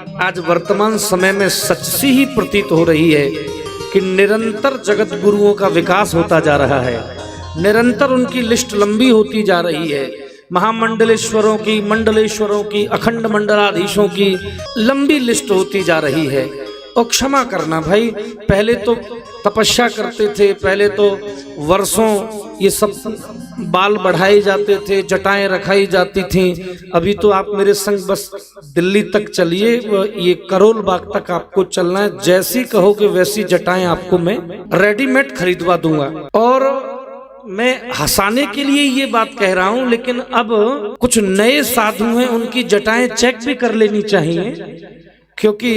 आज वर्तमान समय में सच सी ही प्रतीत हो रही है कि निरंतर जगत गुरुओं का विकास होता जा रहा है, निरंतर उनकी लिस्ट लंबी होती जा रही है। महामंडलेश्वरों की, मंडलेश्वरों की, अखंड मंडलाधीशों की लंबी लिस्ट होती जा रही है। और क्षमा करना भाई, पहले तो तपस्या करते थे, पहले तो वर्षों ये सब बाल बढ़ाए जाते थे, जटाएं रखाई जाती थी। अभी तो आप मेरे संग बस दिल्ली तक चलिए, ये करोल बाग तक आपको चलना है। जैसी कहोगे वैसी जटाएं आपको मैं रेडीमेड खरीदवा दूंगा। और मैं हंसाने के लिए ये बात कह रहा हूं, लेकिन अब कुछ नए साधु हैं, उनकी जटाएं चेक भी कर लेनी चाहिए, क्योंकि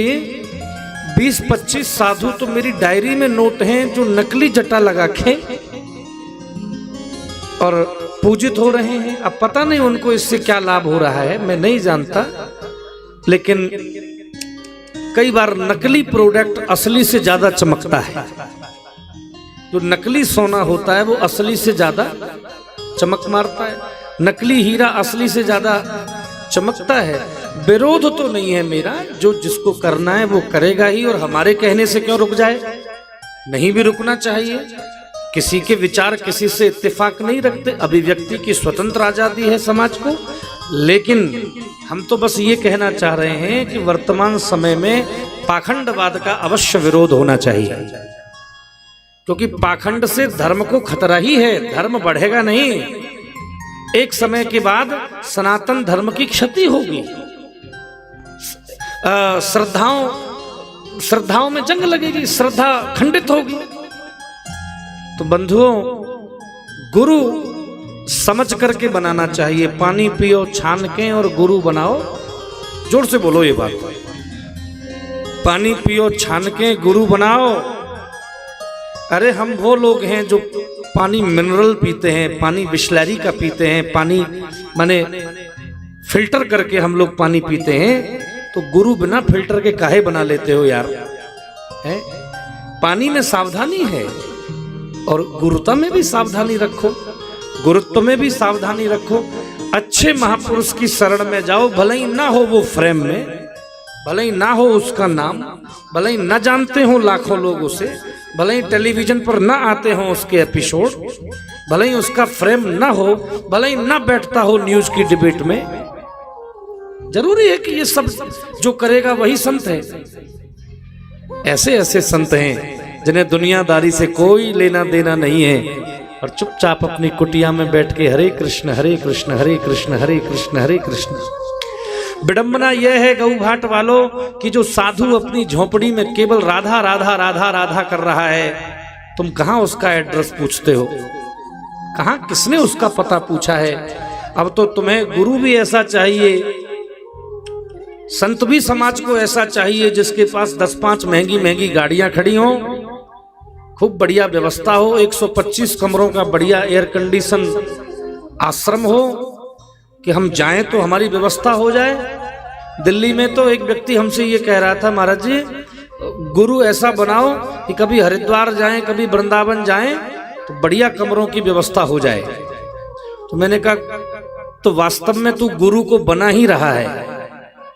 20-25 साधु तो मेरी डायरी में नोट हैं जो नकली जटा लगा के और पूजित हो रहे हैं। अब पता नहीं उनको इससे क्या लाभ हो रहा है, मैं नहीं जानता, लेकिन कई बार नकली प्रोडक्ट असली से ज्यादा चमकता है। जो नकली सोना होता है वो असली से ज्यादा चमक मारता है, नकली हीरा असली से ज्यादा चमकता है। विरोध तो नहीं है मेरा, जो जिसको करना है वो करेगा ही, और हमारे कहने से क्यों रुक जाए, नहीं भी रुकना चाहिए। किसी के विचार किसी से इत्तेफाक नहीं रखते, अभिव्यक्ति की स्वतंत्र आजादी है समाज को। लेकिन हम तो बस ये कहना चाह रहे हैं कि वर्तमान समय में पाखंडवाद का अवश्य विरोध होना चाहिए, क्योंकि पाखंड से धर्म को खतरा ही है, धर्म बढ़ेगा नहीं। एक समय के बाद सनातन धर्म की क्षति होगी, श्रद्धाओं में जंग लगेगी, श्रद्धा खंडित होगी। तो बंधुओं, गुरु समझ करके बनाना चाहिए। पानी पियो छान के और गुरु बनाओ। जोर से बोलो ये बात, पानी पियो छान के गुरु बनाओ। अरे हम वो लोग हैं जो पानी मिनरल पीते हैं, पानी बिस्लरी का पीते हैं, पानी माने फिल्टर करके हम लोग पानी पीते हैं। तो गुरु बिना फिल्टर के काहे बना लेते हो यार, है? पानी में सावधानी है, और गुरुता में भी सावधानी रखो, गुरुत्व में भी सावधानी रखो। अच्छे महापुरुष की शरण में जाओ, भले ही ना हो वो फ्रेम में, भले ही ना हो उसका नाम, भले ही ना जानते हो लाखों लोग उसे, भले ही टेलीविजन पर ना आते हो उसके एपिसोड, भले ही उसका फ्रेम ना हो, भले ही ना बैठता हो न्यूज की डिबेट में। जरूरी है कि ये सब जो करेगा वही संत है। ऐसे ऐसे संत हैं जिन्हें दुनियादारी से कोई लेना देना नहीं है, और चुपचाप अपनी कुटिया में बैठ के हरे कृष्ण हरे कृष्ण हरे कृष्ण हरे कृष्ण हरे कृष्ण। विडंबना यह है गऊ घाट वालों कि जो साधु अपनी झोपड़ी में केवल राधा राधा राधा राधा कर रहा है, तुम कहां उसका एड्रेस पूछते हो, कहां किसने उसका पता पूछा है। अब तो तुम्हें गुरु भी ऐसा चाहिए, संत भी समाज को ऐसा चाहिए जिसके पास 10-5 महंगी महंगी गाड़ियां खड़ी हों, खूब बढ़िया व्यवस्था हो, 125 कमरों का बढ़िया एयर कंडीशन आश्रम हो, कि हम जाएं तो हमारी व्यवस्था हो जाए। दिल्ली में तो एक व्यक्ति हमसे ये कह रहा था, महाराज जी गुरु ऐसा बनाओ कि कभी हरिद्वार जाएं, कभी वृंदावन जाएं तो बढ़िया कमरों की व्यवस्था हो जाए। तो मैंने कहा तो वास्तव में तू गुरु को बना ही रहा है,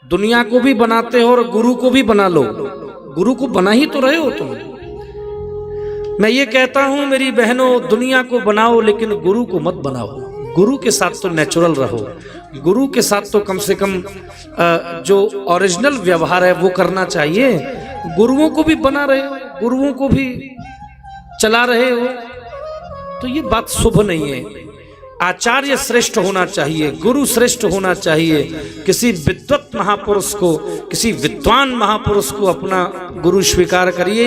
दुनिया को भी बनाते हो और गुरु को भी बना लो, गुरु को बना ही तो रहे हो तुम। मैं ये कहता हूं मेरी बहनों, दुनिया को बनाओ लेकिन गुरु को मत बनाओ। गुरु के साथ तो नेचुरल रहो, गुरु के साथ तो कम से कम जो ओरिजिनल व्यवहार है वो करना चाहिए। गुरुओं को भी बना रहे हो, गुरुओं को भी चला रहे हो, तो ये बात शुभ नहीं है। आचार्य श्रेष्ठ होना चाहिए, गुरु श्रेष्ठ होना चाहिए। किसी विद्वत महापुरुष को, किसी विद्वान महापुरुष को अपना गुरु स्वीकार करिए।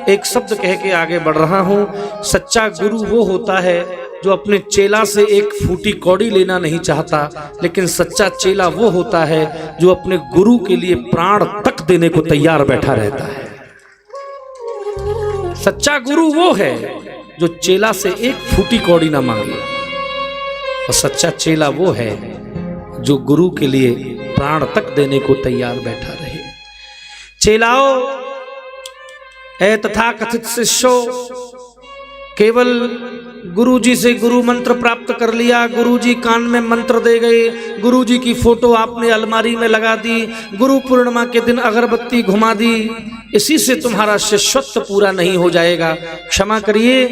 एक शब्द कह के आगे बढ़ रहा हूं, सच्चा गुरु वो होता है जो अपने चेला से एक फूटी कौड़ी लेना नहीं चाहता, लेकिन सच्चा चेला वो होता है जो अपने गुरु के लिए प्राण तक देने को तैयार बैठा रहता है। सच्चा गुरु वो है जो चेला से एक फूटी कौड़ी ना मांगे, और सच्चा चेला वो है जो गुरु के लिए प्राण तक देने को तैयार बैठा रहे। चेलाओ ए तथा कथित शिष्यो, केवल गुरुजी से गुरु मंत्र प्राप्त कर लिया, गुरुजी कान में मंत्र दे गए, गुरुजी की फोटो आपने अलमारी में लगा दी, गुरु पूर्णिमा के दिन अगरबत्ती घुमा दी, इसी से तुम्हारा शिष्यत्व पूरा नहीं हो जाएगा। क्षमा करिए,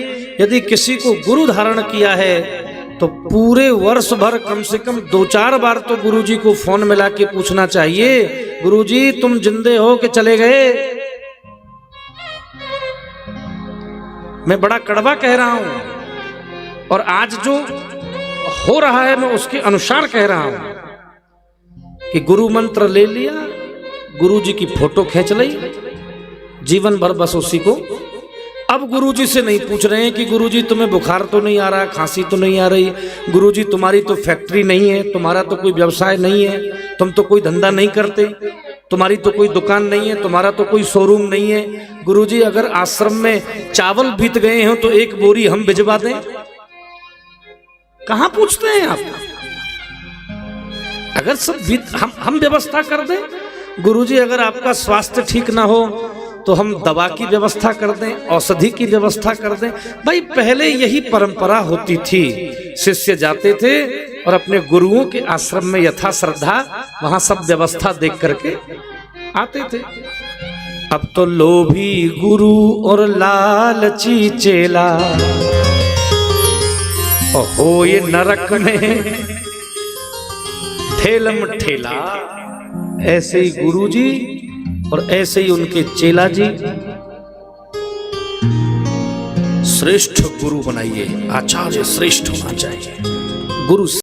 यदि किसी को गुरु धारण किया है तो पूरे वर्ष भर कम से कम 2-4 बार तो गुरुजी को फोन मिला के पूछना चाहिए, गुरुजी तुम जिंदे हो कि चले गए। मैं बड़ा कड़वा कह रहा हूं, और आज जो हो रहा है मैं उसके अनुसार कह रहा हूं कि गुरु मंत्र ले लिया, गुरुजी की फोटो खींच ली, जीवन भर बस उसी को। अब गुरुजी से नहीं पूछ रहे हैं कि गुरुजी तुम्हें बुखार तो नहीं आ रहा, खांसी तो नहीं आ रही, गुरुजी तुम्हारी तो फैक्ट्री नहीं है, तुम्हारा तो कोई व्यवसाय नहीं है, तुम तो कोई धंधा नहीं करते, तुम्हारी तो कोई दुकान नहीं है, तुम्हारा तो कोई शोरूम नहीं है, गुरुजी अगर आश्रम में चावल बीत गए हो तो एक बोरी हम भिजवा दें। कहां पूछते हैं आप? अगर सब हम व्यवस्था कर दें, गुरुजी अगर आपका स्वास्थ्य ठीक ना हो तो हम दवा की व्यवस्था कर दें, औषधि की व्यवस्था कर दें। भाई पहले यही परंपरा होती थी, शिष्य जाते थे और अपने गुरुओं के आश्रम में यथा श्रद्धा वहां सब व्यवस्था देख करके आते थे। अब तो लोभी गुरु और लालची चेला, हो ये नरक में ठेलम ठेला। ऐसे ही गुरुजी और ऐसे ही उनके चेला जी, श्रेष्ठ गुरु बनाइए, आचार्य श्रेष्ठ होना चाहिए। गुरु